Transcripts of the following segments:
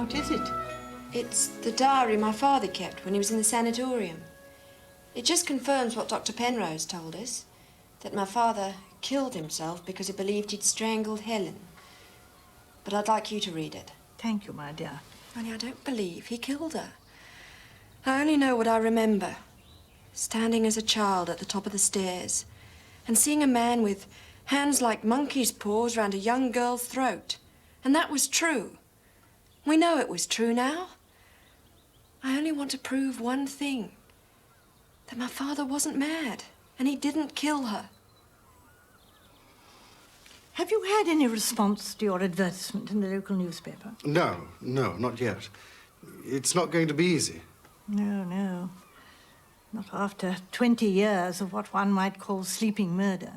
What is it? It's the diary my father kept when he was in the sanatorium. It just confirms what Dr. Penrose told us, that my father killed himself because he believed he'd strangled Helen. But I'd like you to read it. Thank you, my dear. Only I don't believe he killed her. I only know what I remember. Standing as a child at the top of the stairs and seeing a man with hands like monkey's paws round a young girl's throat. And that was true. We know it was true now. I only want to prove one thing. That my father wasn't mad and he didn't kill her. Have you had any response to your advertisement in the local newspaper? No, not yet. It's not going to be easy. No. Not after 20 years of what one might call sleeping murder.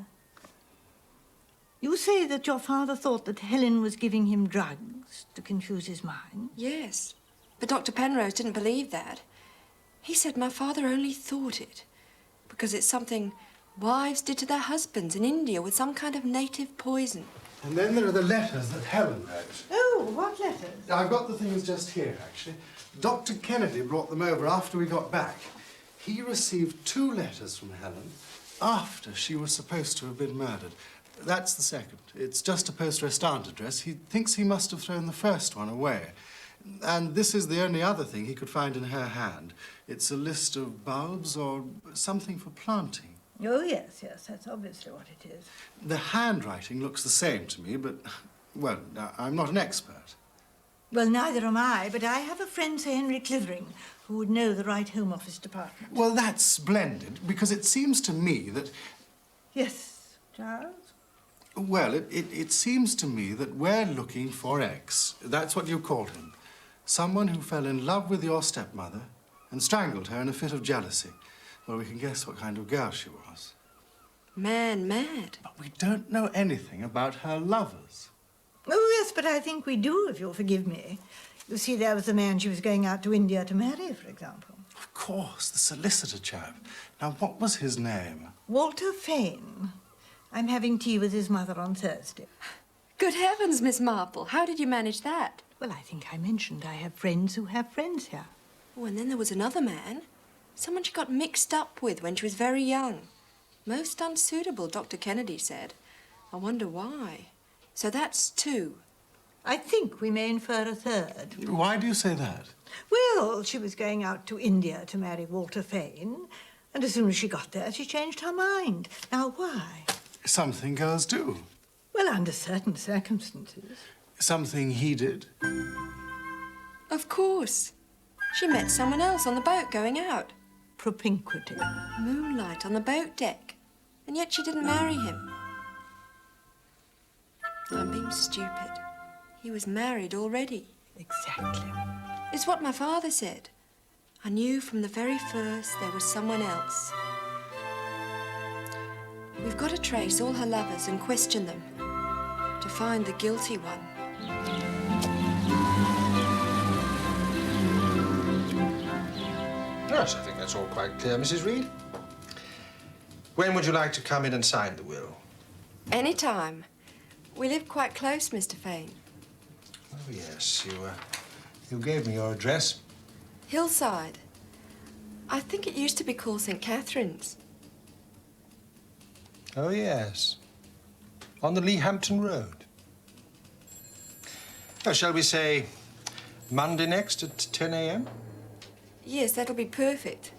You say that your father thought that Helen was giving him drugs to confuse his mind? Yes, but Dr. Penrose didn't believe that. He said my father only thought it because it's something wives did to their husbands in India with some kind of native poison. And then there are the letters that Helen wrote. Oh, what letters? I've got the things just here, actually. Dr. Kennedy brought them over after we got back. He received 2 letters from Helen after she was supposed to have been murdered. That's the second. It's just a poste restante address. He thinks he must have thrown the first one away. And this is the only other thing he could find in her hand. It's a list of bulbs or something for planting. Oh, yes, that's obviously what it is. The handwriting looks the same to me, but, well, I'm not an expert. Well, neither am I, but I have a friend, Sir Henry Clithering, who would know the right Home Office department. Well, that's splendid, because it seems to me that... Yes, Charles? Well, it seems to me that we're looking for X. That's what you called him. Someone who fell in love with your stepmother and strangled her in a fit of jealousy. Well, we can guess what kind of girl she was. Man mad. But we don't know anything about her lovers. Oh, yes, but I think we do, if you'll forgive me. You see, there was the man she was going out to India to marry, for example. Of course, the solicitor chap. Now, what was his name? Walter Fane. I'm having tea with his mother on Thursday. Good heavens, Miss Marple. How did you manage that? Well, I think I mentioned I have friends who have friends here. Oh, and then there was another man. Someone she got mixed up with when she was very young. Most unsuitable, Dr. Kennedy said. I wonder why. So that's 2. I think we may infer a third. Why do you say that? Well, she was going out to India to marry Walter Fane, and as soon as she got there, she changed her mind. Now, why? Something girls do. Well, under certain circumstances. Something he did. Of course. She met someone else on the boat going out. Propinquity. Moonlight on the boat deck. And yet she didn't marry him. I'm being stupid. He was married already. Exactly. It's what my father said. I knew from the very first there was someone else. We've got to trace all her lovers and question them to find the guilty one. Yes, I think that's all quite clear, Mrs. Reed. When would you like to come in and sign the will? Any time. We live quite close, Mr. Fane. Oh, yes, you gave me your address. Hillside. I think it used to be called St. Catherine's. Oh, yes. On the Leehampton Road. Oh, shall we say Monday next at 10 a.m.? Yes, that'll be perfect.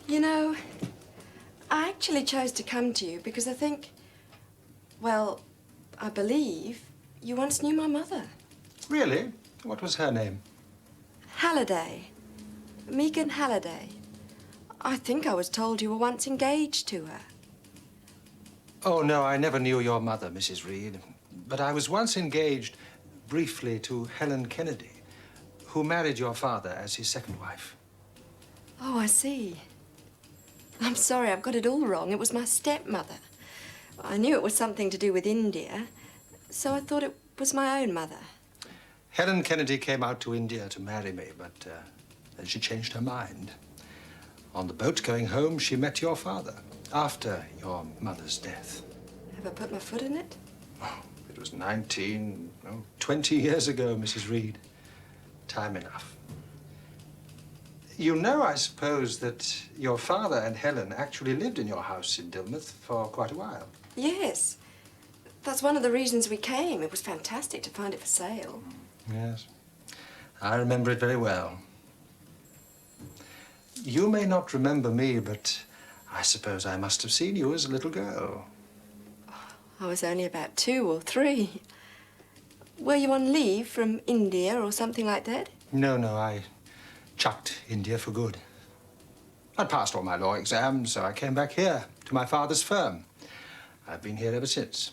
You know, I actually chose to come to you because I think, well, I believe you once knew my mother. Really? What was her name? Halliday. Megan Halliday. I think I was told you were once engaged to her. Oh, no, I never knew your mother, Mrs. Reed. But I was once engaged briefly to Helen Kennedy, who married your father as his second wife. Oh, I see. I'm sorry, I've got it all wrong. It was my stepmother. I knew it was something to do with India, so I thought it was my own mother. Helen Kennedy came out to India to marry me, but then she changed her mind. On the boat going home, she met your father after your mother''s death. Have I put my foot in it? Oh, it It was 20 years ago, Mrs. Reed. Time enough. You know, I suppose, that your father and Helen actually lived in your house in Dilmouth for quite a while. Yes. That's one of the reasons we came. It was fantastic to find it for sale. Yes. I remember it very well. You may not remember me, but I suppose I must have seen you as a little girl. I was only about 2 or 3. Were you on leave from India or something like that? No, I chucked India for good. I'd passed all my law exams, so I came back here to my father's firm. I've been here ever since.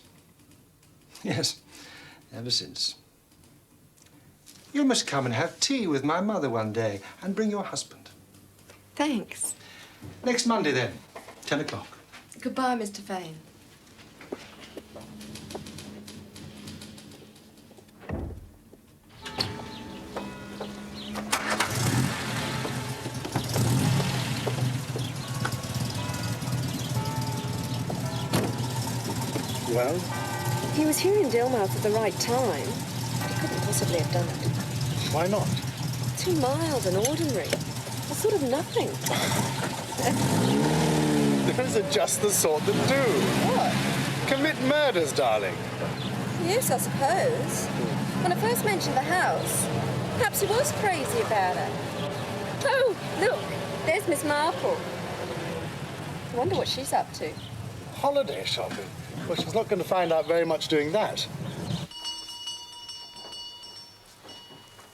Yes, ever since. You must come and have tea with my mother one day and bring your husband. Thanks. Next Monday, then, 10 o'clock. Goodbye, Mr. Vane. Well? He was here in Dilmouth at the right time. He couldn't possibly have done it. Why not? 2 miles and ordinary. A sort of nothing. Those are just the sort that do. What? Commit murders, darling. Yes, I suppose. When I first mentioned the house, perhaps he was crazy about it. Oh, look, there's Miss Marple. I wonder what she's up to. Holiday shopping. Well, she's not going to find out very much doing that.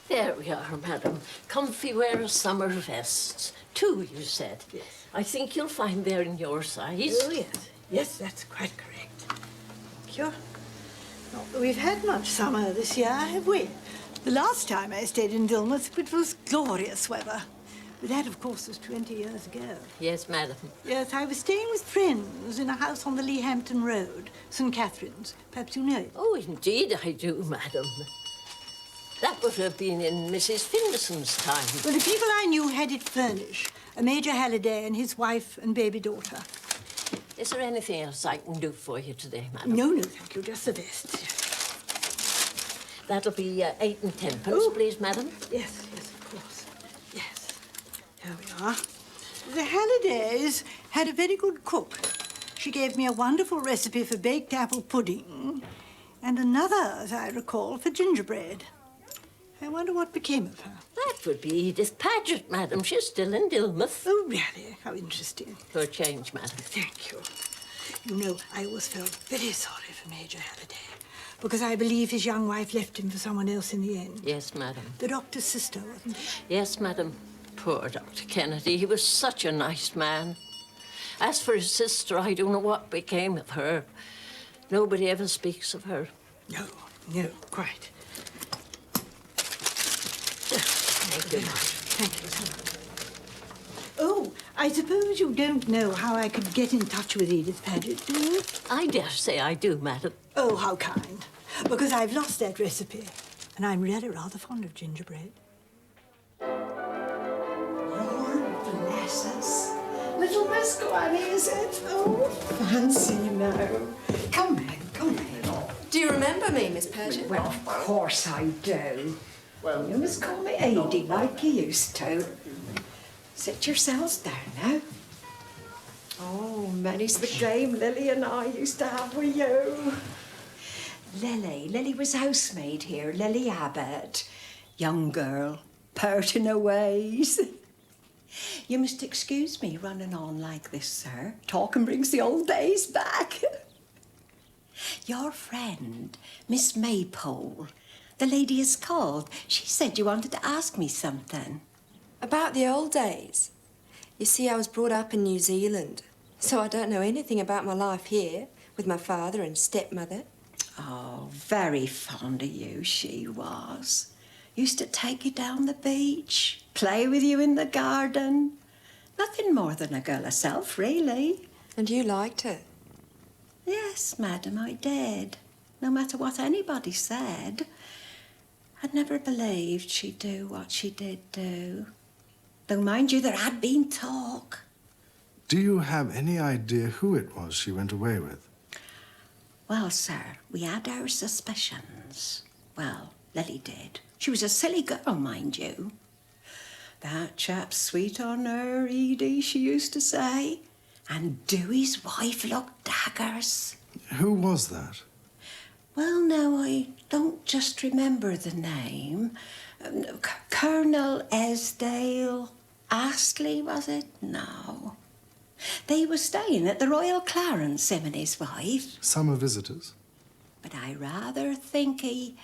There we are, madam. Comfy wear of summer vests. 2, you said. Yes. I think you'll find they're in your size. Oh, yes. Yes, that's quite correct. Thank you. Not that we've had much summer this year, have we? The last time I stayed in Dilmouth, it was glorious weather. But that, of course, was 20 years ago. Yes, madam. Yes, I was staying with friends in a house on the Leahampton Road, St. Catherine's. Perhaps you know it. Oh, indeed I do, madam. That would have been in Mrs. Finderson's time. Well, the people I knew had it furnished. A Major Halliday and his wife and baby daughter. Is there anything else I can do for you today, madam? No, thank you, just the best. That'll be 8 and 10 pence, Oh. please, madam. Yes, of course. Yes. Here we are. The Hallidays had a very good cook. She gave me a wonderful recipe for baked apple pudding and another, as I recall, for gingerbread. I wonder what became of her. That would be Edith Paget, madam. She's still in Dilmouth. Oh, really? How interesting. For a change, madam. Thank you. You know, I always felt very sorry for Major Halliday, because I believe his young wife left him for someone else in the end. Yes, madam. The doctor's sister, wasn't it? Yes, madam. Poor Dr. Kennedy. He was such a nice man. As for his sister, I don't know what became of her. Nobody ever speaks of her. No, quite. Thank you, madam. Thank you so much. Oh, I suppose you don't know how I could get in touch with Edith Paget, do you? I dare say I do, madam. Oh, how kind. Because I've lost that recipe, and I'm really rather fond of gingerbread. Lord bless us. Little Miss Granny, is it? Oh, fancy now. Come in, come in. Do you remember me, Miss Paget? Well, of course I do. Well, you must call me Edie like you used to. Sit yourselves down now. Oh, many's the game Lily and I used to have with you. Lily was housemaid here, Lily Abbott. Young girl, pert in her ways. You must excuse me running on like this, sir. Talking brings the old days back. Your friend, Miss Maypole, the lady is called. She said you wanted to ask me something. About the old days. You see, I was brought up in New Zealand, so I don't know anything about my life here with my father and stepmother. Oh, very fond of you, she was. Used to take you down the beach, play with you in the garden. Nothing more than a girl herself, really. And you liked her. Yes, madam, I did. No matter what anybody said. I'd never believed she'd do what she did do. Though, mind you, there had been talk. Do you have any idea who it was she went away with? Well, sir, we had our suspicions. Well, Lily did. She was a silly girl, mind you. That chap's sweet on her, Edie, she used to say. And Dewey's wife looked daggers. Who was that? Well, now, I don't just remember the name. Colonel Esdale Astley, was it? No. They were staying at the Royal Clarence, him and his wife. Summer visitors? But I rather think he,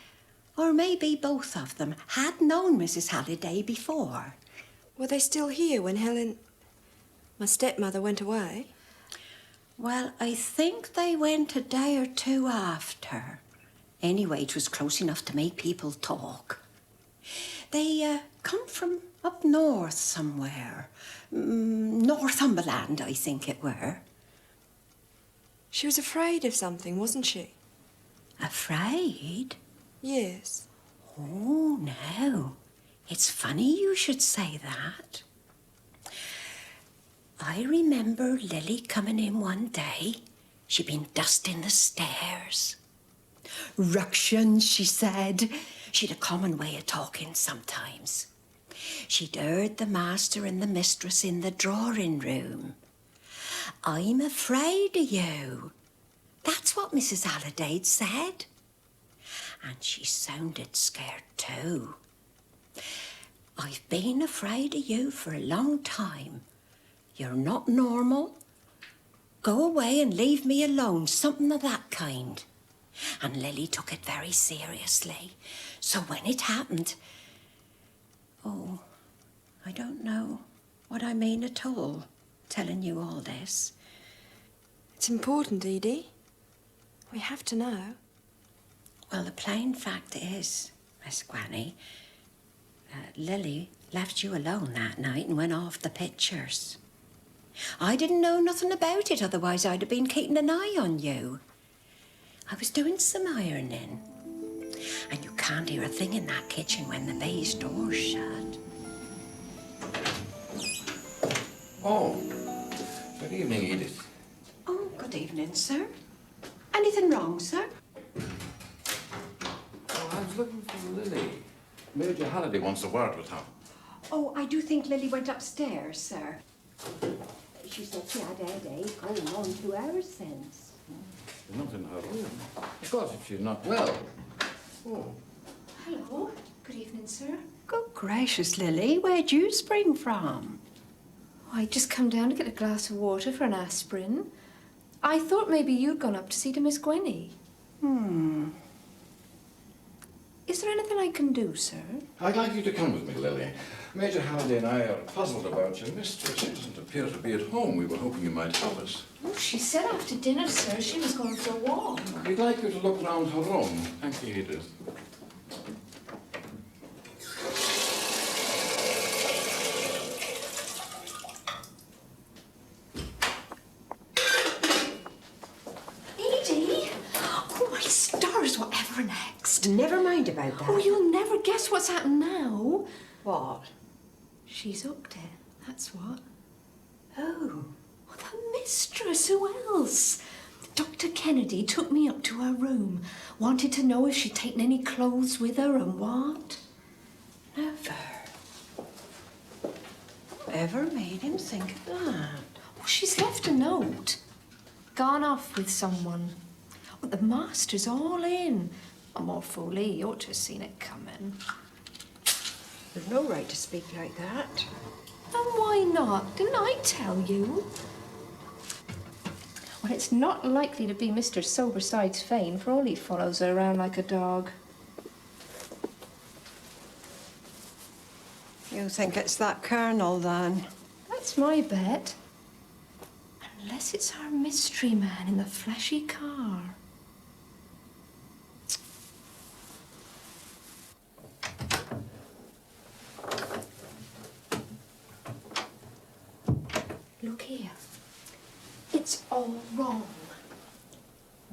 or maybe both of them, had known Mrs. Halliday before. Were they still here when Helen, my stepmother, went away? Well, I think they went a day or two after. Anyway, it was close enough to make people talk. They come from up north somewhere. Northumberland, I think it were. She was afraid of something, wasn't she? Afraid? Yes. Oh, no. It's funny you should say that. I remember Lily coming in one day. She'd been dusting the stairs. Ructions, she said. She'd a common way of talking sometimes. She'd heard the master and the mistress in the drawing room. I'm afraid of you. That's what Mrs. Halliday said. And she sounded scared too. I've been afraid of you for a long time. You're not normal. Go away and leave me alone, something of that kind. And Lily took it very seriously. So when it happened, oh, I don't know what I mean at all, telling you all this. It's important, Edie. We have to know. Well, the plain fact is, Miss Granny, Lily left you alone that night and went off the pictures. I didn't know nothing about it, otherwise I'd have been keeping an eye on you. I was doing some ironing. And you can't hear a thing in that kitchen when the baize door's shut. Oh, good evening, Edith. Oh, good evening, sir. Anything wrong, sir? Oh, I was looking for Lily. Major Halliday wants a word with her. Oh, I do think Lily went upstairs, sir. She said she had a headache going on 2 hours since. She's not in her room. Of course, if she's not well. Oh. Hello. Good evening, sir. Good gracious, Lily. Where'd you spring from? I'd just come down to get a glass of water for an aspirin. I thought maybe you'd gone up to see to Miss Gwenny. Is there anything I can do, sir? I'd like you to come with me, Lily. Major Halliday and I are puzzled about your mistress. She doesn't appear to be at home. We were hoping you might help us. Oh, she said after dinner, sir, she was going for a walk. We'd like you to look round her room. Thank you, Edith. Edie! Oh, my stars, whatever next? Never mind about that. Oh, you'll never guess what's happened now. What? She's hooked it, that's what. Oh. Oh, the mistress, who else? Dr. Kennedy took me up to her room, wanted to know if she'd taken any clothes with her and what. Never. Ever made him think of that? Oh, she's left a note. Gone off with someone. Oh, the master's all in. A more fool he ought to have seen it coming. There's no right to speak like that. And why not? Didn't I tell you? Well, it's not likely to be Mr. Sobersides Fane, for all he follows her around like a dog. You think it's that colonel, then? That's my bet. Unless it's our mystery man in the flashy car. Look here. It's all wrong.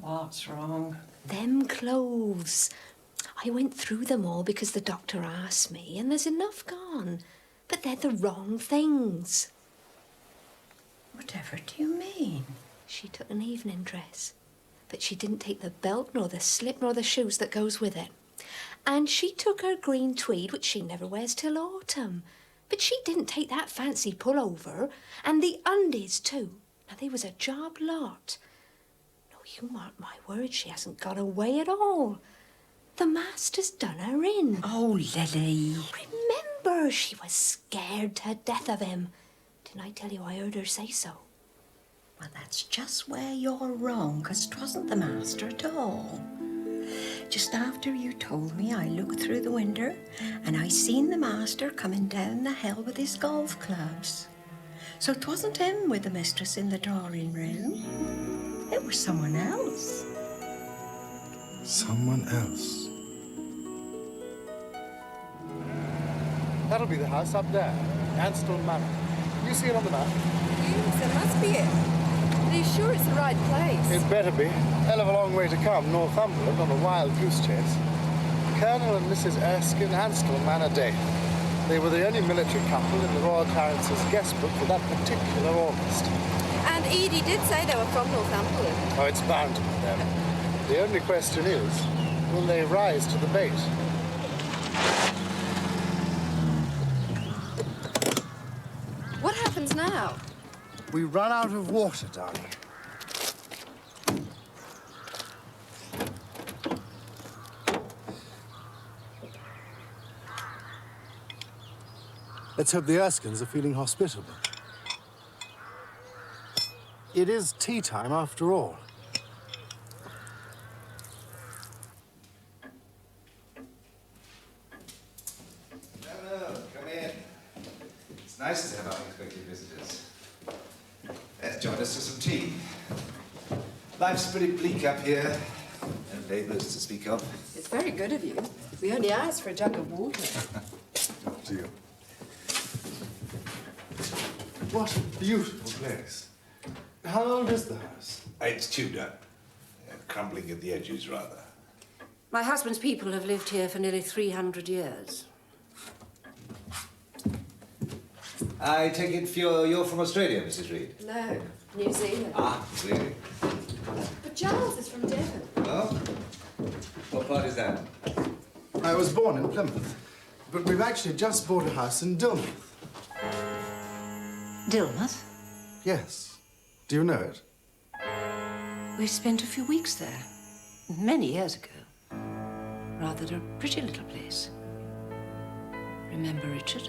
What's wrong? Them clothes. I went through them all because the doctor asked me, and there's enough gone. But they're the wrong things. Whatever do you mean? She took an evening dress. but she didn't take the belt nor the slip nor the shoes that goes with it. And she took her green tweed, which she never wears till autumn. But she didn't take that fancy pullover, and the undies too. Now, they was a job lot. No, you mark my words, she hasn't got away at all. The master's done her in. Oh, Lily. Remember, she was scared to death of him. Didn't I tell you I heard her say so? Well, that's just where you're wrong, 'cause 'twasn't the master at all. Just after you told me, I looked through the window and I seen the master coming down the hill with his golf clubs. So 'twasn't him with the mistress in the drawing room. It was someone else. Someone else. That'll be the house up there, Anstall Manor. You see it on the map? Yes, it must be it. Are you sure it's the right place? It better be. Hell of a long way to come, Northumberland, on a wild goose chase. Colonel and Mrs. Erskine Anstall Manor Day. They were the only military couple in the Royal Clarence's guest book for that particular August. And Edie did say they were from Northumberland. Oh, it's bound to be them. The only question is, will they rise to the bait? What happens now? We run out of water, darling. Let's hope the Erskines are feeling hospitable. It is tea time after all. No, come in. It's nice to have unexpected visitors. Let's join us for some tea. Life's pretty bleak up here. No neighbours to speak of. It's very good of you. We only asked for a jug of water. Oh, dear. What a beautiful place. How old is the house? It's Tudor. Crumbling at the edges, rather. My husband's people have lived here for nearly 300 years. I take it you're from Australia, Mrs. Reed? No, New Zealand. Ah, really? But Giles is from Devon. Oh? What part is that? I was born in Plymouth, but we've actually just bought a house in Dilmouth. Dilmouth? Yes. Do you know it? We spent a few weeks there, many years ago. Rather a pretty little place. Remember, Richard?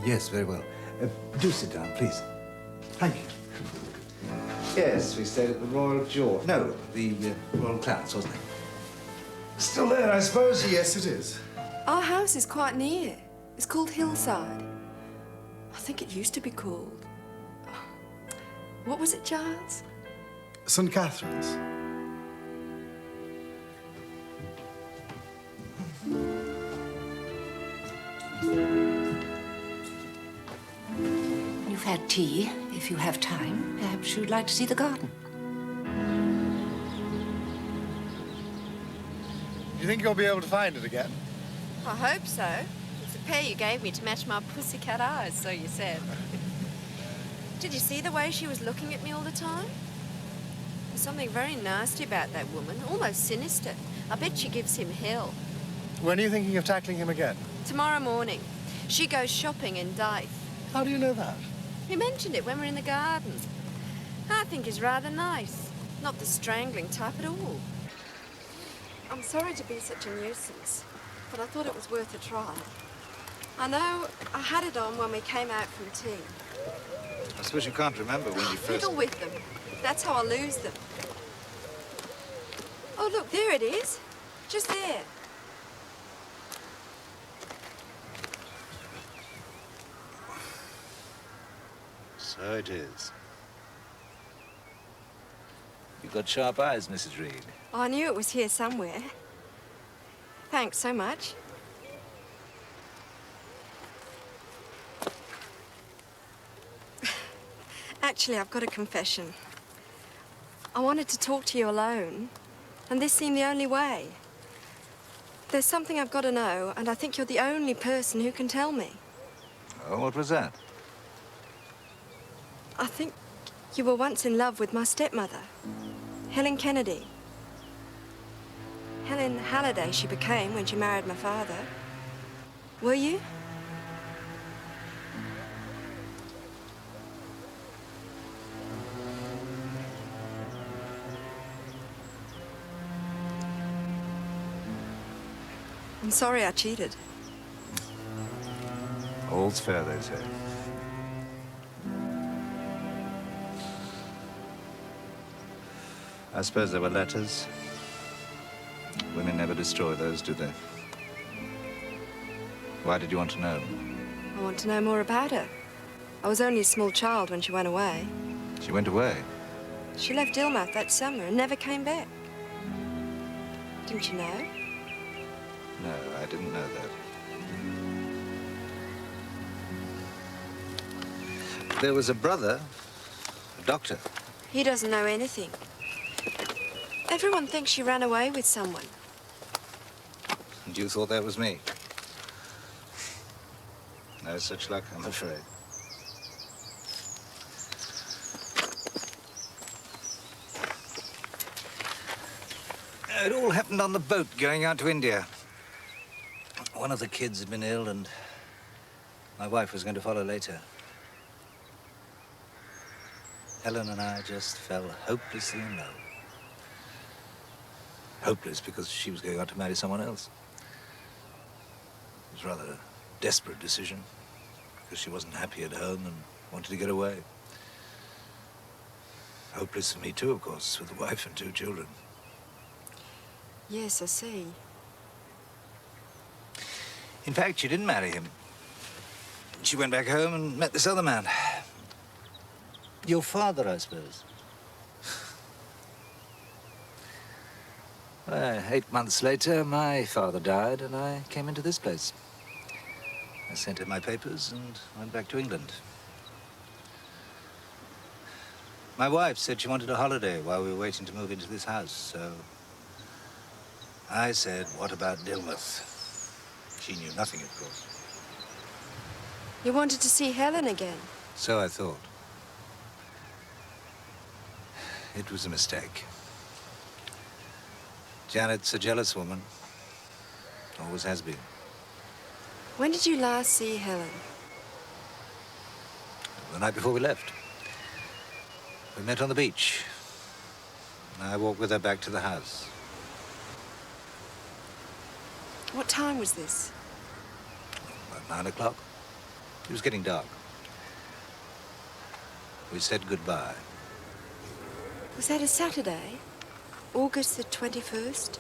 Yes, very well. Do sit down, please. Thank you. Yes, we stayed at the Royal George. No, the Royal Clarence, wasn't it? Still there, I suppose? Yes, it is. Our house is quite near. It's called Hillside. I think it used to be called... What was it, Giles? St. Catherine's. You've had tea. If you have time, perhaps you'd like to see the garden. Do you think you'll be able to find it again? I hope so. It's the pair you gave me to match my pussycat eyes, so you said. Did you see the way she was looking at me all the time? There's something very nasty about that woman, almost sinister. I bet she gives him hell. When are you thinking of tackling him again? Tomorrow morning. She goes shopping in Dythe. How do you know that? He mentioned it when we were in the garden. I think he's rather nice. Not the strangling type at all. I'm sorry to be such a nuisance, but I thought it was worth a try. I know I had it on when we came out from tea. I suppose you can't remember when you first... Fiddle with them. That's how I lose them. Oh, look, there it is. Just there. So it is. You've got sharp eyes, Mrs. Reed. I knew it was here somewhere. Thanks so much. Actually, I've got a confession. I wanted to talk to you alone, and this seemed the only way. There's something I've got to know, and I think you're the only person who can tell me. Oh, what was that? I think you were once in love with my stepmother, Helen Kennedy. Helen Halliday she became when she married my father. Were you? I'm sorry I cheated. All's fair, they say. I suppose there were letters. Women never destroy those, do they? Why did you want to know? I want to know more about her. I was only a small child when she went away. She went away. She left Dilmouth that summer and never came back. Didn't you know? No, I didn't know that. There was a brother, a doctor. He doesn't know anything. Everyone thinks she ran away with someone. And you thought that was me? No such luck, I'm afraid. It all happened on the boat going out to India. One of the kids had been ill and my wife was going to follow later. Helen and I just fell hopelessly in love. Hopeless because she was going out to marry someone else. It was rather a desperate decision because she wasn't happy at home and wanted to get away. Hopeless for me too, of course, with a wife and 2 children. Yes, I see. In fact, she didn't marry him. She went back home and met this other man. Your father, I suppose. 8 months later, my father died and I came into this place. I sent in my papers and went back to England. My wife said she wanted a holiday while we were waiting to move into this house, so I said, what about Dilmouth? She knew nothing, of course. You wanted to see Helen again? So I thought. It was a mistake. Janet's a jealous woman. Always has been. When did you last see Helen? The night before we left. We met on the beach. I walked with her back to the house. What time was this? About 9 o'clock. It was getting dark. We said goodbye. Was that a Saturday? August the 21st?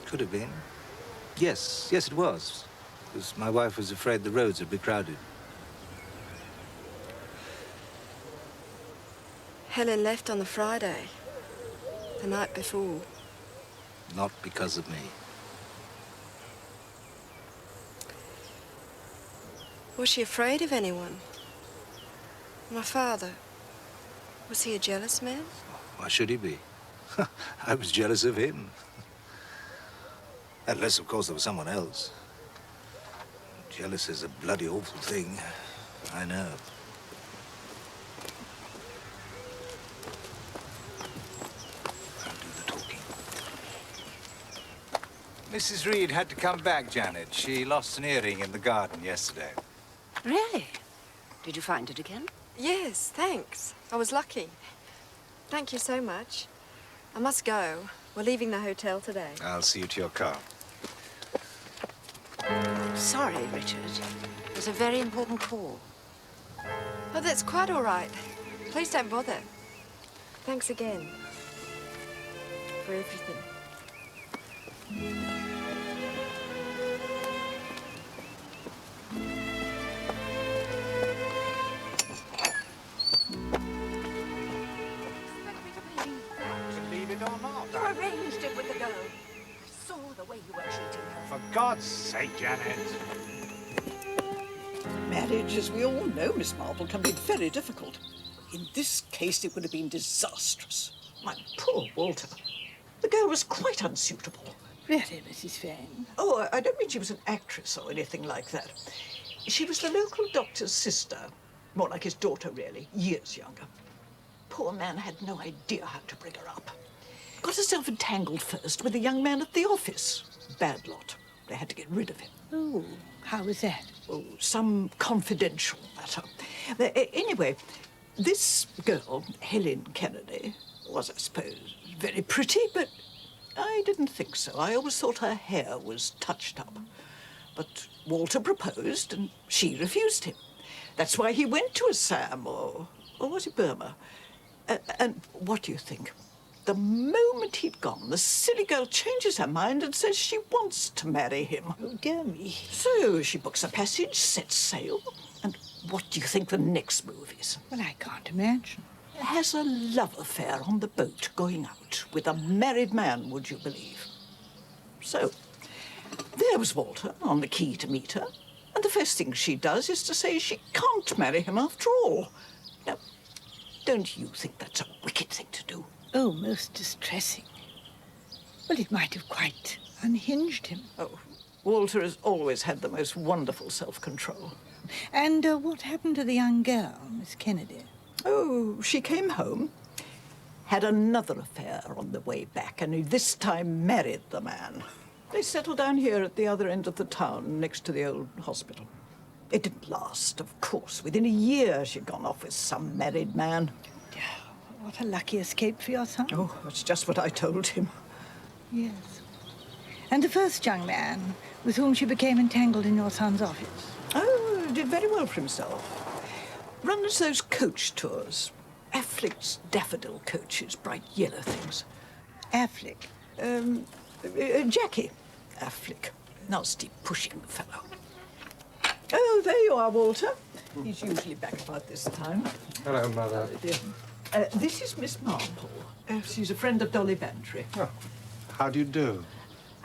Could have been. Yes, it was. Because my wife was afraid the roads would be crowded. Helen left on the Friday, the night before. Not because of me. Was she afraid of anyone? My father, was he a jealous man? Why should he be? I was jealous of him. Unless, of course, there was someone else. Jealous is a bloody awful thing. I know. I'll do the talking. Mrs. Reed had to come back, Janet. She lost an earring in the garden yesterday. Really? Did you find it again? Yes, thanks. I was lucky. Thank you so much. I must go. We're leaving the hotel today. I'll see you to your car. Sorry, Richard. It was a very important call. Oh, that's quite all right. Please don't bother. Thanks again for everything. You arranged it with the girl. I saw the way you were treating her. For God's sake, Janet. Marriage, as we all know, Miss Marple, can be very difficult. In this case, it would have been disastrous. My poor Walter. The girl was quite unsuitable. Really, Mrs. Fane? Oh, I don't mean she was an actress or anything like that. She was the local doctor's sister. More like his daughter, really, years younger. Poor man had no idea how to bring her up. Got herself entangled first with a young man at the office. Bad lot. They had to get rid of him. Oh, how was that? Oh, some confidential matter. Anyway, this girl, Helen Kennedy, was, I suppose, very pretty, but I didn't think so. I always thought her hair was touched up. But Walter proposed, and she refused him. That's why he went to Assam, or was it Burma? And what do you think? The moment he'd gone, the silly girl changes her mind and says she wants to marry him. Oh, dear me. So she books a passage, sets sail, and what do you think the next move is? Well, I can't imagine. Has a love affair on the boat going out with a married man, would you believe? So, there was Walter on the quay to meet her, and the first thing she does is to say she can't marry him after all. Now, don't you think that's a wicked thing to do? Oh, most distressing. Well, it might have quite unhinged him. Oh, Walter has always had the most wonderful self-control. And what happened to the young girl, Miss Kennedy? Oh, she came home, had another affair on the way back, and this time married the man. They settled down here at the other end of the town, next to the old hospital. It didn't last, of course. Within a year, she'd gone off with some married man. What a lucky escape for your son. Oh, that's just what I told him. Yes. And the first young man with whom she became entangled in your son's office? Oh, did very well for himself. Runs those coach tours. Affleck's daffodil coaches, bright yellow things. Affleck? Jackie Affleck. Nasty, pushing fellow. Oh, there you are, Walter. He's usually back about this time. Hello, Mother. Dear. This is Miss Marple. She's a friend of Dolly Bantry. Oh, how do you do?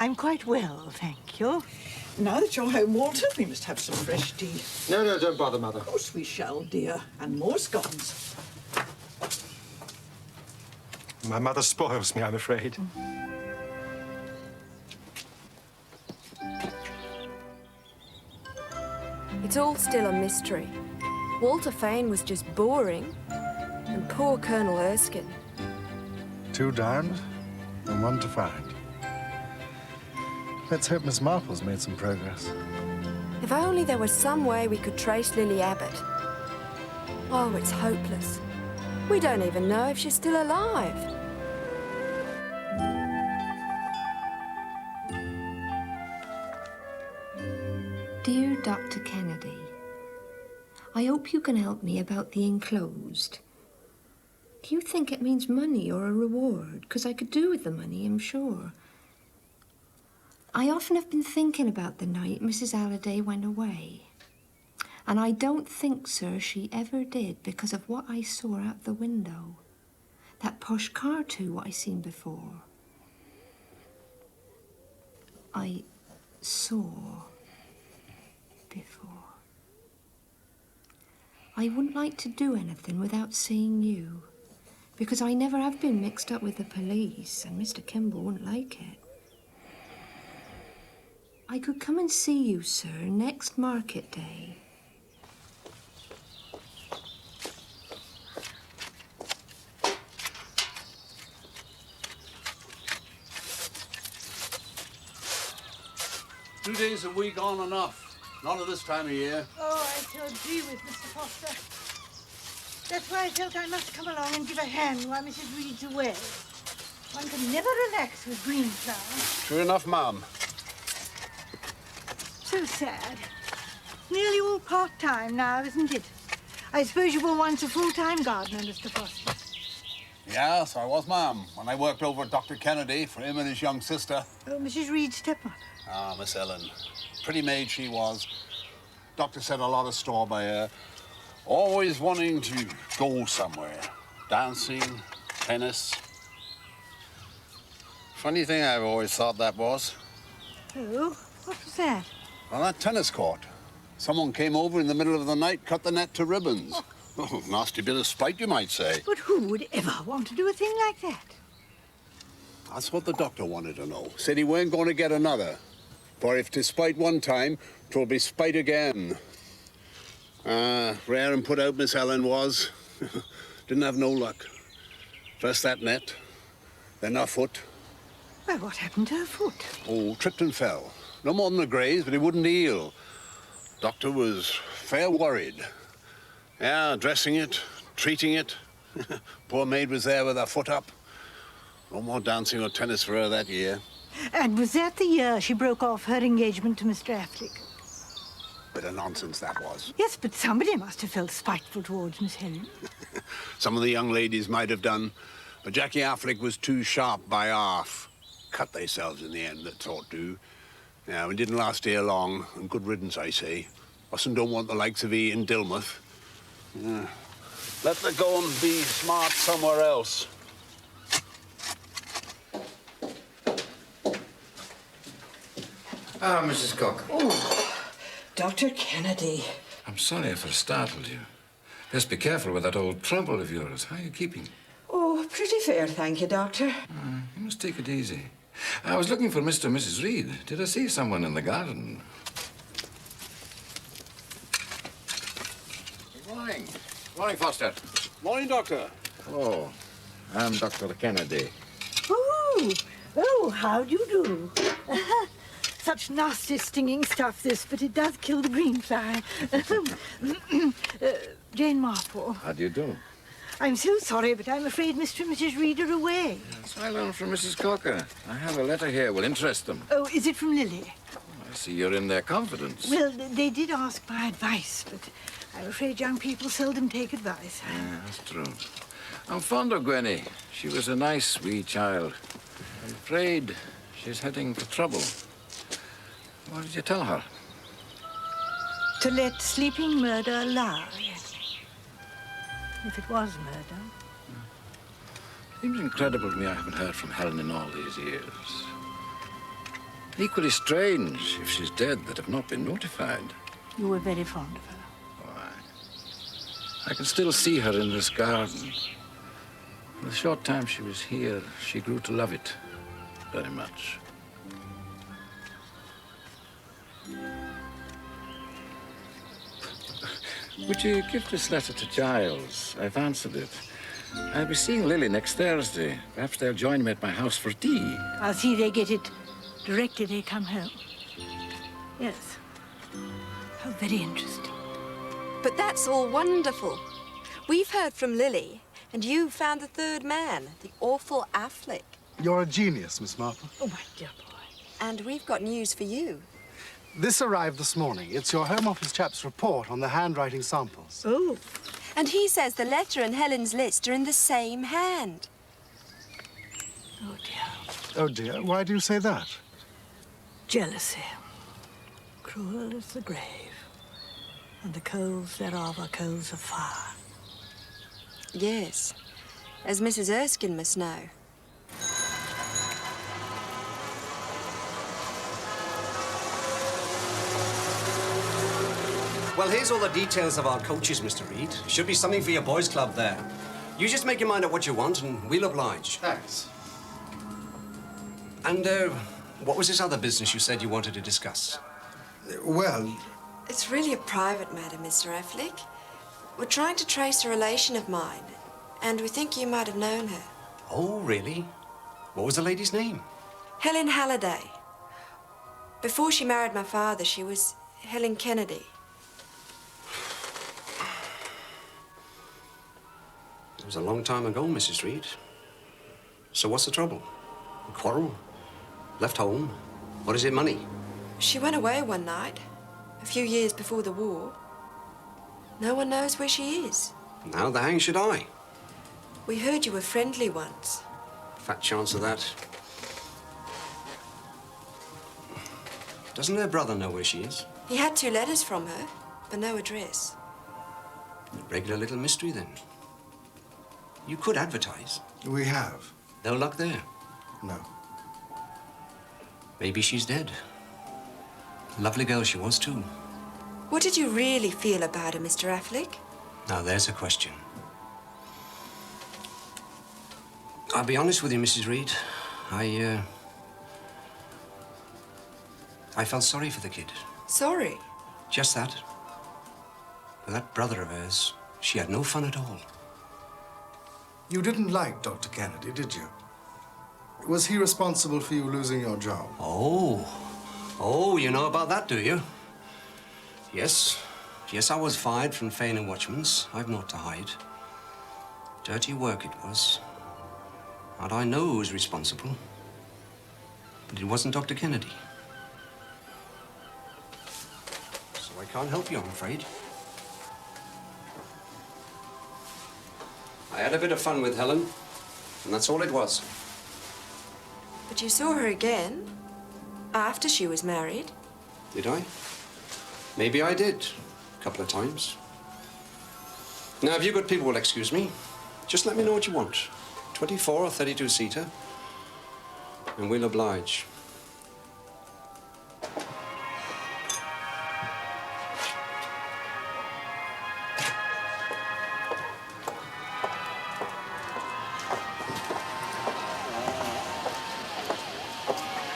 I'm quite well, thank you. Now that you're home, Walter, we must have some fresh tea. No, don't bother, Mother. Of course we shall, dear. And more scones. My mother spoils me, I'm afraid. It's all still a mystery. Walter Fane was just boring. And poor Colonel Erskine. 2 down and 1 to find. Let's hope Miss Marple's made some progress. If only there was some way we could trace Lily Abbott. Oh, it's hopeless. We don't even know if she's still alive. Dear Dr. Kennedy, I hope you can help me about the enclosed. Do you think it means money or a reward? Because I could do with the money, I'm sure. I often have been thinking about the night Mrs. Halliday went away. And I don't think, sir, she ever did because of what I saw out the window. That posh car, too, what I seen before. I saw before. I wouldn't like to do anything without seeing you, because I never have been mixed up with the police, and Mr. Kimball wouldn't like it. I could come and see you, sir, next market day. Two days a week on and off. Not at this time of year. Oh, I so agree with Mr. Foster. That's why I felt I must come along and give a hand while Mrs. Reed's away. One can never relax with green flowers. True enough, ma'am. So sad. Nearly all part-time now, isn't it? I suppose you were once a full-time gardener, Mr. Foster. Yes, I was, ma'am, when I worked over at Dr. Kennedy for him and his young sister. Oh, Mrs. Reed's stepmother. Ah, Miss Ellen. Pretty maid she was. Doctor set a lot of store by her. Always wanting to go somewhere. Dancing, tennis. Funny thing I've always thought that was. Oh, what was that? On that tennis court. Someone came over in the middle of the night, cut the net to ribbons. Oh, nasty bit of spite, you might say. But who would ever want to do a thing like that? That's what the doctor wanted to know. Said he weren't going to get another. For if 'tis spite one time, 'twill be spite again. Rare and put out Miss Ellen was. Didn't have no luck. First that net, Then her foot. Well, what happened to her foot? Oh, tripped and fell. No more than a graze, but it wouldn't heal. Doctor was fair worried. Yeah, dressing it, treating it. Poor maid was there with her foot up. No more dancing or tennis for her that year. And was that the year she broke off her engagement to Mr. Affleck? Bit of nonsense that was. Yes, but somebody must have felt spiteful towards Miss Helen. Some of the young ladies might have done, but Jackie Affleck was too sharp by half. Cut themselves in the end, that's ought to. Yeah, we didn't last here long, and good riddance, I say. Mustn't don't want the likes of he in Dilmouth. Yeah. Let her go and be smart somewhere else. Ah, Mrs. Cook. Oh, Dr. Kennedy. I'm sorry if I startled you. Best be careful with that old trouble of yours. How are you keeping? Oh, pretty fair, thank you, Doctor. You must take it easy. I was looking for Mr. and Mrs. Reed. Did I see someone in the garden? Good morning. Good morning, Foster. Morning, Doctor. Hello. I'm Dr. Kennedy. Oh, how do you do? Such nasty stinging stuff, this, but it does kill the green fly. Jane Marple. How do you do? I'm so sorry, but I'm afraid Mr. and Mrs. Reed are away. Yes, I learned from Mrs. Cocker. I have a letter here. Will interest them. Oh, is it from Lily? I see you're in their confidence. Well, they did ask my advice, but I'm afraid young people seldom take advice. Yeah, that's true. I'm fond of Gwenny. She was a nice wee child. I'm afraid she's heading for trouble. What did you tell her? To let sleeping murder lie. If it was murder. Seems incredible to me I haven't heard from Helen in all these years. Equally strange if she's dead that I've not been notified. You were very fond of her. I can still see her in this garden. In the short time she was here, she grew to love it very much. Would you give this letter to Giles? I've answered it. I'll be seeing Lily next Thursday. Perhaps they'll join me at my house for tea. I'll see they get it directly they come home. Yes. How very interesting. But that's all wonderful. We've heard from Lily, and you found the third man, the awful Affleck. You're a genius, Miss Marple. Oh, my dear boy. And we've got news for you. This arrived this morning. It's your Home Office chap's report on the handwriting samples. Oh. And he says the letter and Helen's list are in the same hand. Oh, dear. Oh, dear. Why do you say that? Jealousy. Cruel as the grave. And the coals thereof are coals of fire. Yes, as Mrs. Erskine must know. Well, here's all the details of our coaches, Mr. Reed. Should be something for your boys' club there. You just make your mind up what you want, and we'll oblige. Thanks. And, what was this other business you said you wanted to discuss? Well... It's really a private matter, Mr. Affleck. We're trying to trace a relation of mine, and we think you might have known her. Oh, really? What was the lady's name? Helen Halliday. Before she married my father, she was Helen Kennedy. It was a long time ago, Mrs. Reed. So what's the trouble? A quarrel? Left home? What is it, money? She went away one night, a few years before the war. No one knows where she is. How the hang should I? We heard you were friendly once. Fat chance of that. Doesn't her brother know where she is? He had 2 letters from her, but no address. A regular little mystery, then. You could advertise. We have. No luck there? No. Maybe she's dead. Lovely girl she was, too. What did you really feel about her, Mr. Affleck? Now, there's a question. I'll be honest with you, Mrs. Reed. I felt sorry for the kid. Sorry? Just that. With that brother of hers, she had no fun at all. You didn't like Dr. Kennedy, did you? Was he responsible for you losing your job? Oh, you know about that, do you? Yes. Yes, I was fired from Fane and Watchman's. I've naught to hide. Dirty work it was. And I know who was responsible. But it wasn't Dr. Kennedy. So I can't help you, I'm afraid. I had a bit of fun with Helen, and that's all it was. But you saw her again after she was married. Did I? Maybe I did. A couple of times. Now, if you good people will excuse me, just let me know what you want. 24 or 32-seater. And we'll oblige.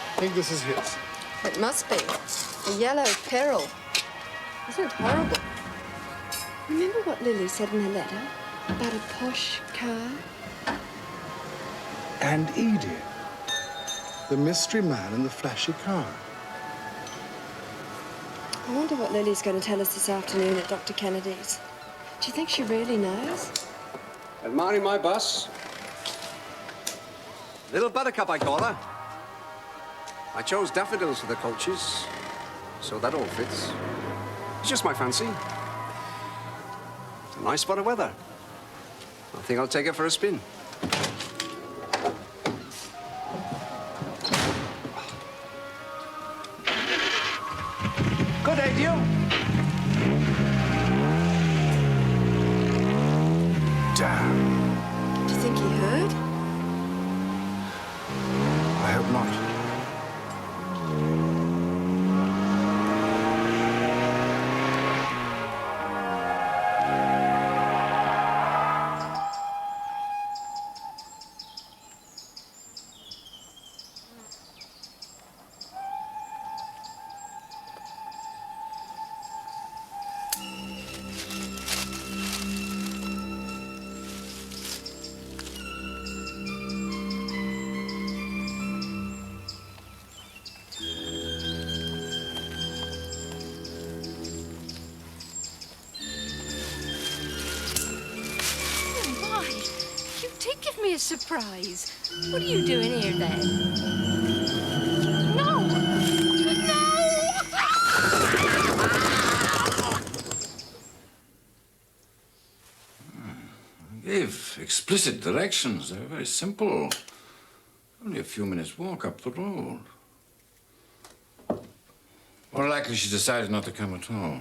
I think this is his. It must be. A yellow peril. Isn't it horrible? Remember what Lily said in her letter about a posh car? And Edie, the mystery man in the flashy car. I wonder what Lily's going to tell us this afternoon at Dr. Kennedy's. Do you think she really knows? Admiring my bus. Little Buttercup, I call her. I chose daffodils for the coaches, so that all fits. It's just my fancy. It's a nice spot of weather. I think I'll take her for a spin. Good day to you. Damn. Do you think he heard? I hope not. A surprise. What are you doing here then? No! I gave explicit directions. They were very simple. Only a few minutes' walk up the road. More likely she decided not to come at all.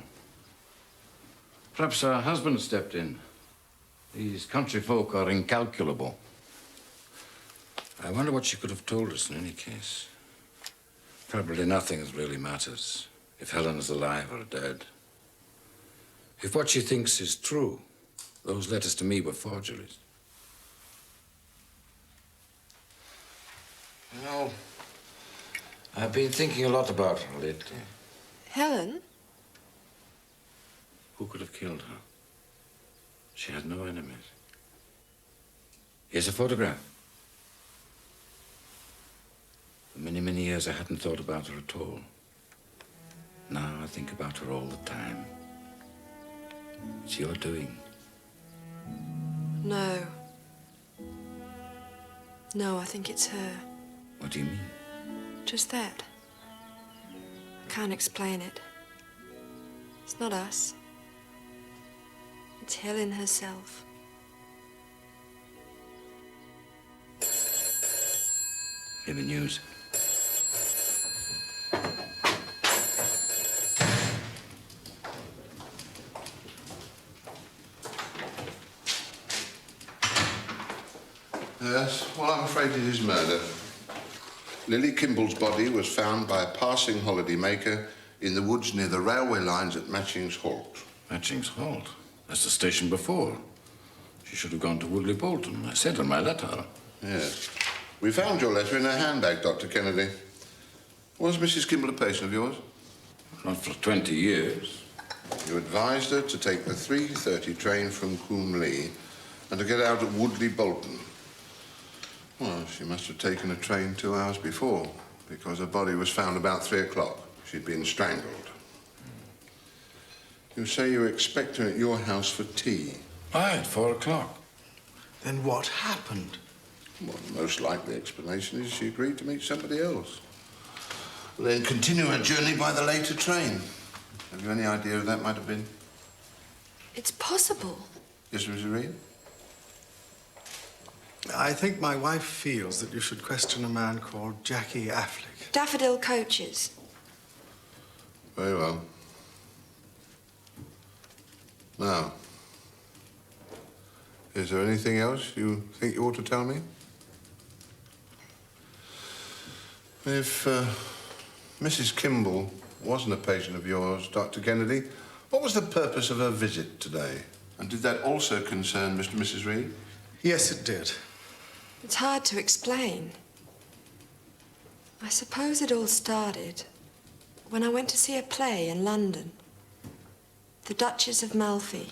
Perhaps her husband stepped in. These country folk are incalculable. I wonder what she could have told us in any case. Probably nothing that really matters, if Helen is alive or dead. If what she thinks is true, those letters to me were forgeries. You know, I've been thinking a lot about her lately. Helen? Who could have killed her? She had no enemies. Here's a photograph. For many, many years, I hadn't thought about her at all. Now I think about her all the time. It's your doing. No. No, I think it's her. What do you mean? Just that. I can't explain it. It's not us. It's Helen herself. Any news? Yes, well, I'm afraid it is murder. Lily Kimball's body was found by a passing holiday-maker in the woods near the railway lines at Matching's Halt. Matching's Halt? That's the station before. She should have gone to Woodley Bolton. I said in my letter. Yes. We found your letter in her handbag, Dr. Kennedy. Was Mrs. Kimball a patient of yours? Not for 20 years. You advised her to take the 3:30 train from Coombe Lee and to get out at Woodley Bolton. Well, she must have taken a train 2 hours before, because her body was found about 3 o'clock. She'd been strangled. You say you expect her at your house for tea? Aye, at 4 o'clock. Then what happened? Well, the most likely explanation is she agreed to meet somebody else. Then continue her journey by the later train. Have you any idea who that might have been? It's possible. Yes, Mrs. Reed? I think my wife feels that you should question a man called Jackie Affleck. Daffodil Coaches. Very well. Now, is there anything else you think you ought to tell me? If Mrs. Kimball wasn't a patient of yours, Dr. Kennedy, what was the purpose of her visit today? And did that also concern Mr. and Mrs. Reed? Yes, it did. It's hard to explain. I suppose it all started when I went to see a play in London. The Duchess of Malfi.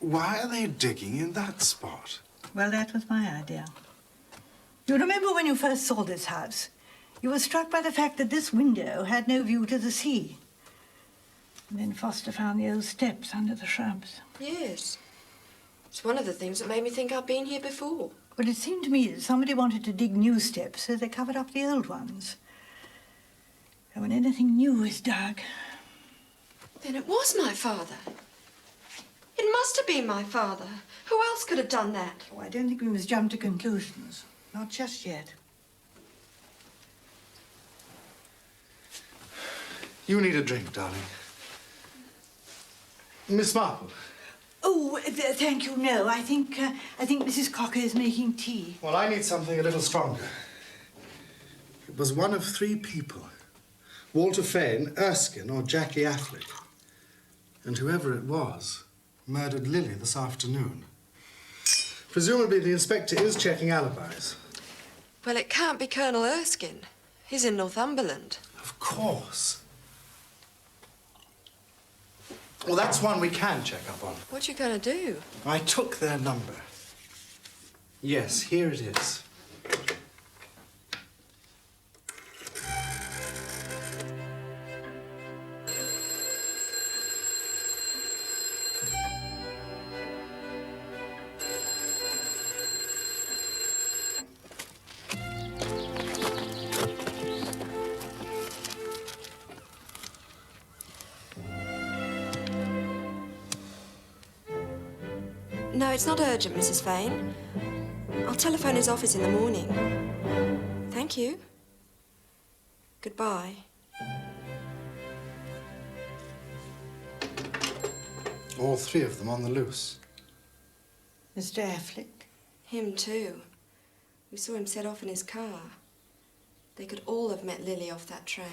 Why are they digging in that spot? Well, that was my idea. You remember when you first saw this house? You were struck by the fact that this window had no view to the sea. And then Foster found the old steps under the shrubs. Yes. It's one of the things that made me think I'd been here before. But it seemed to me that somebody wanted to dig new steps, so they covered up the old ones. And when anything new is dug... Then it was my father. It must have been my father. Who else could have done that? Oh, I don't think we must jump to conclusions. Not just yet. You need a drink, darling. Miss Marple. Oh, thank you. No, I think Mrs. Cocker is making tea. Well, I need something a little stronger. It was one of 3 people. Walter Fane, Erskine, or Jackie Affleck. And whoever it was murdered Lily this afternoon. Presumably the inspector is checking alibis. Well, it can't be Colonel Erskine. He's in Northumberland. Of course. Well, that's one we can check up on. What you gonna do? I took their number. Yes, here it is. No, it's not urgent, Mrs. Fane. I'll telephone his office in the morning. Thank you. Goodbye. All 3 of them on the loose. Mr. Affleck? Him too. We saw him set off in his car. They could all have met Lily off that train.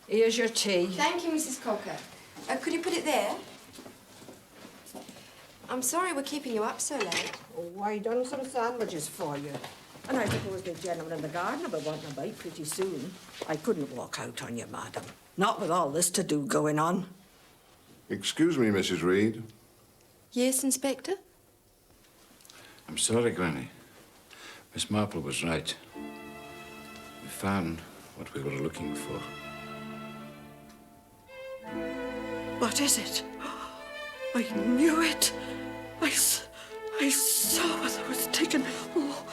Here's your tea. Thank you, Mrs. Cocker. Could you put it there? I'm sorry we're keeping you up so late. Oh, I done some sandwiches for you. And I suppose the gentleman in the garden will be wanting a bite pretty soon. I couldn't walk out on you, madam. Not with all this to do going on. Excuse me, Mrs. Reed. Yes, Inspector? I'm sorry, Granny. Miss Marple was right. We found what we were looking for. What is it? I knew it. I saw what I was taking. Oh.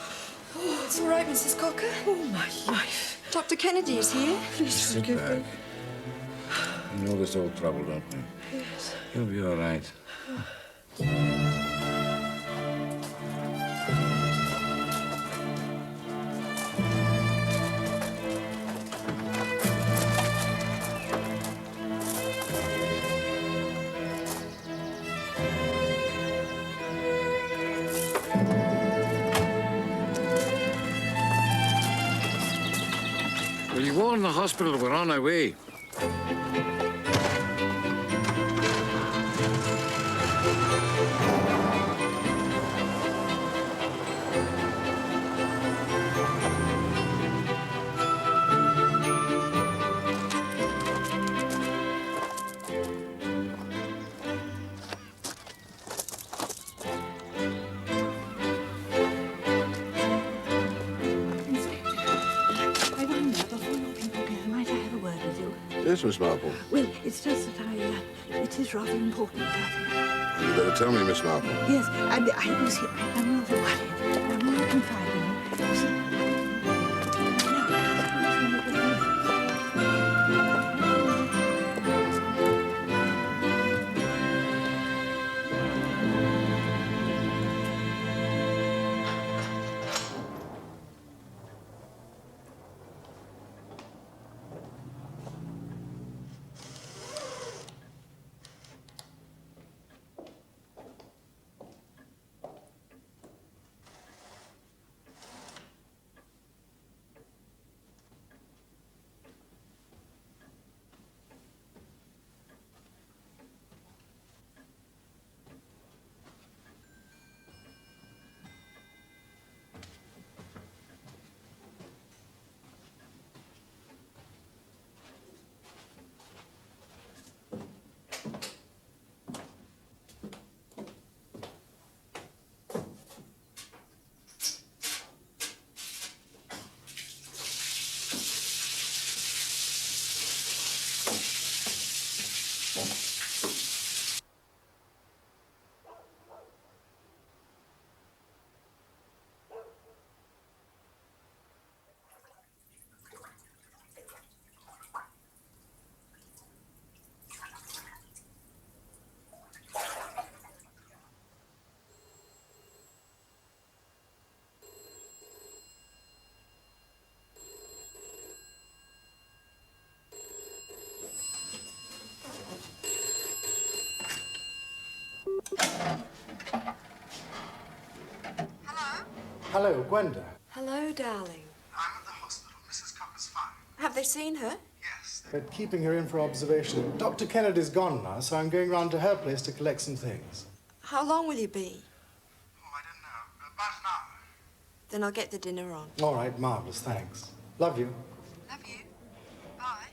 It's all right, Mrs. Cocker. Oh, my life. Dr. Kennedy is here. Please Sit forgive back. me. You know this old trouble, don't we? Yes. You'll be all right. Will you warn the hospital we're on our way? Yes, Miss Marple. Well, it's just that it is rather important, I think. You better tell me, Miss Marple. Yes, I'm rather worried. I'm rather confiding. You see, Hello, Gwenda. Hello, darling. I'm at the hospital. Mrs. Cocker's fine. Have they seen her? Yes. They're keeping her in for observation. Dr. Kennedy's gone now, so I'm going round to her place to collect some things. How long will you be? Oh, I don't know. About an hour. Then I'll get the dinner on. All right, marvellous, thanks. Love you. Love you. Bye.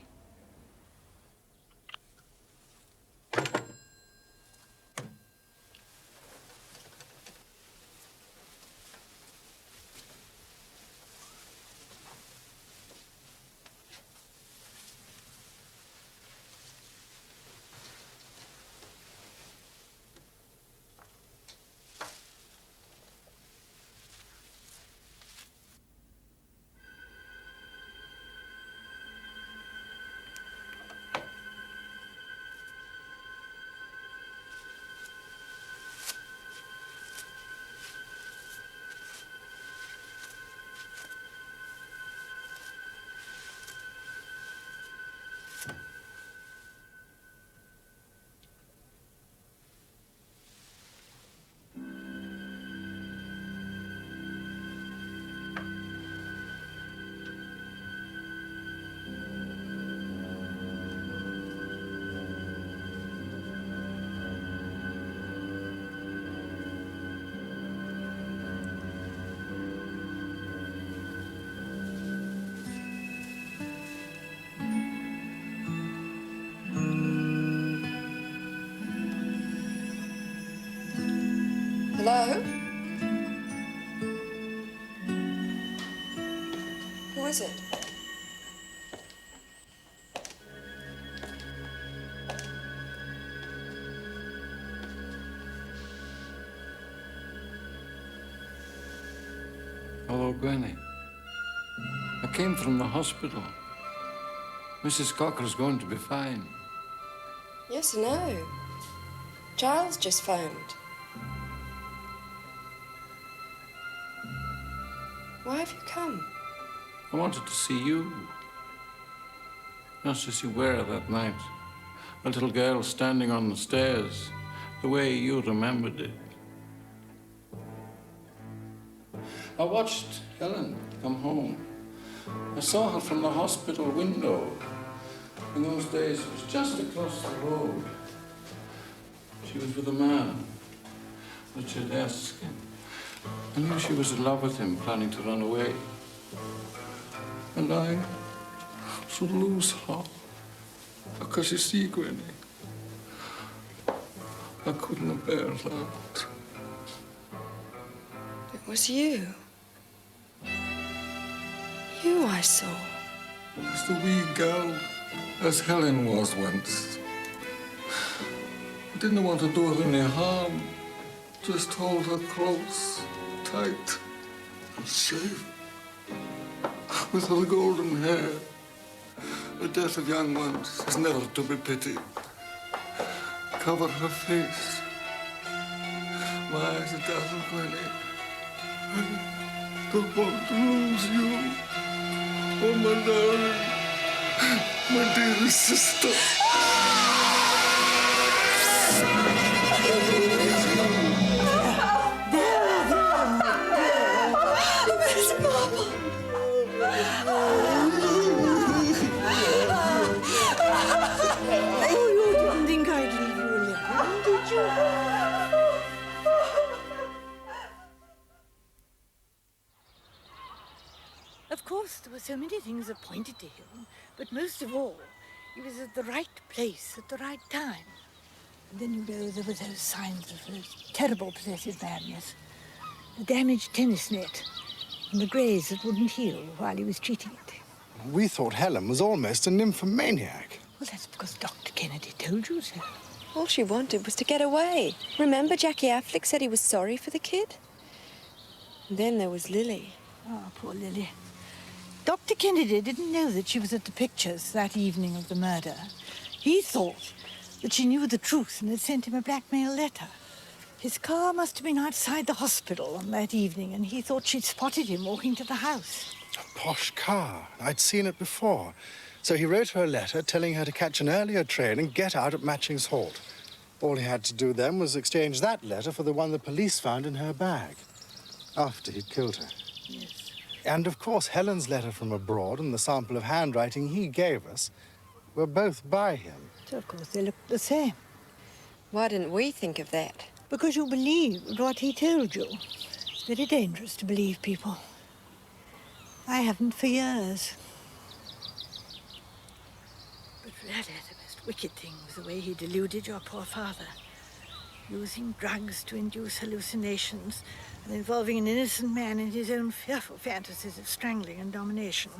Hello? Who is it? Hello, Granny. I came from the hospital. Mrs. Cocker's going to be fine. Yes, I know. Giles just phoned. Why have you come? I wanted to see you. Just as you were that night. A little girl standing on the stairs, the way you remembered it. I watched Helen come home. I saw her from the hospital window. In those days, it was just across the road. She was with a man, Richard Erskine. I knew she was in love with him, planning to run away. And I should lose her. Because you see, Granny, I couldn't bear that. It was you. You I saw. It was the wee girl as Helen was once. I didn't want to do her any harm. Just hold her close, tight, and safe. With her golden hair. The death of young ones is never to be pitied. Cover her face. My eyes are dazzled, Granny. I don't want to lose you. Oh, my darling. My dearest sister. Miss Marple. Oh, you didn't think I'd leave you alone, did you? Of course, there were so many things that pointed to him, but most of all, he was at the right place at the right time. And then, you know, there were those signs of those terrible possessive madness. The damaged tennis net and the graze that wouldn't heal while he was treating it. We thought Helen was almost a nymphomaniac. Well, that's because Dr. Kennedy told you so. All she wanted was to get away. Remember, Jackie Affleck said he was sorry for the kid? And then there was Lily. Oh, poor Lily. Dr. Kennedy didn't know that she was at the pictures that evening of the murder. He thought that she knew the truth and had sent him a blackmail letter. His car must have been outside the hospital on that evening, and he thought she'd spotted him walking to the house. A posh car. I'd seen it before. So he wrote her a letter telling her to catch an earlier train and get out at Matching's Halt. All he had to do then was exchange that letter for the one the police found in her bag after he'd killed her. Yes. And, of course, Helen's letter from abroad and the sample of handwriting he gave us were both by him. So, of course, they looked the same. Why didn't we think of that? Because you believed what he told you. It's very dangerous to believe people. I haven't for years. But really, the most wicked thing was the way he deluded your poor father. Using drugs to induce hallucinations and involving an innocent man in his own fearful fantasies of strangling and domination.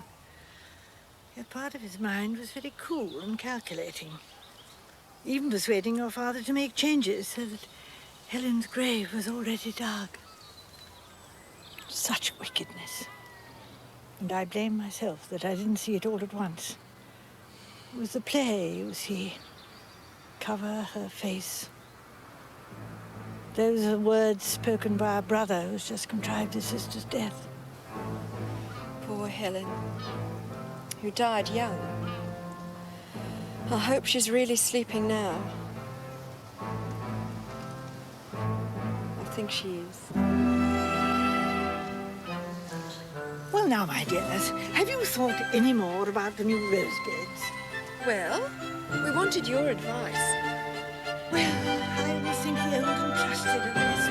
Yet part of his mind was very cool and calculating. Even persuading your father to make changes so that Helen's grave was already dug. Such wickedness. And I blame myself that I didn't see it all at once. It was the play, you see. Cover her face. Those are words spoken by a brother who's just contrived his sister's death. Poor Helen, who died young. I hope she's really sleeping now. I think she is. Well, now, my dears, have you thought any more about the new rose beds? Well, we wanted your advice. Well, I always think the old and trusted are the best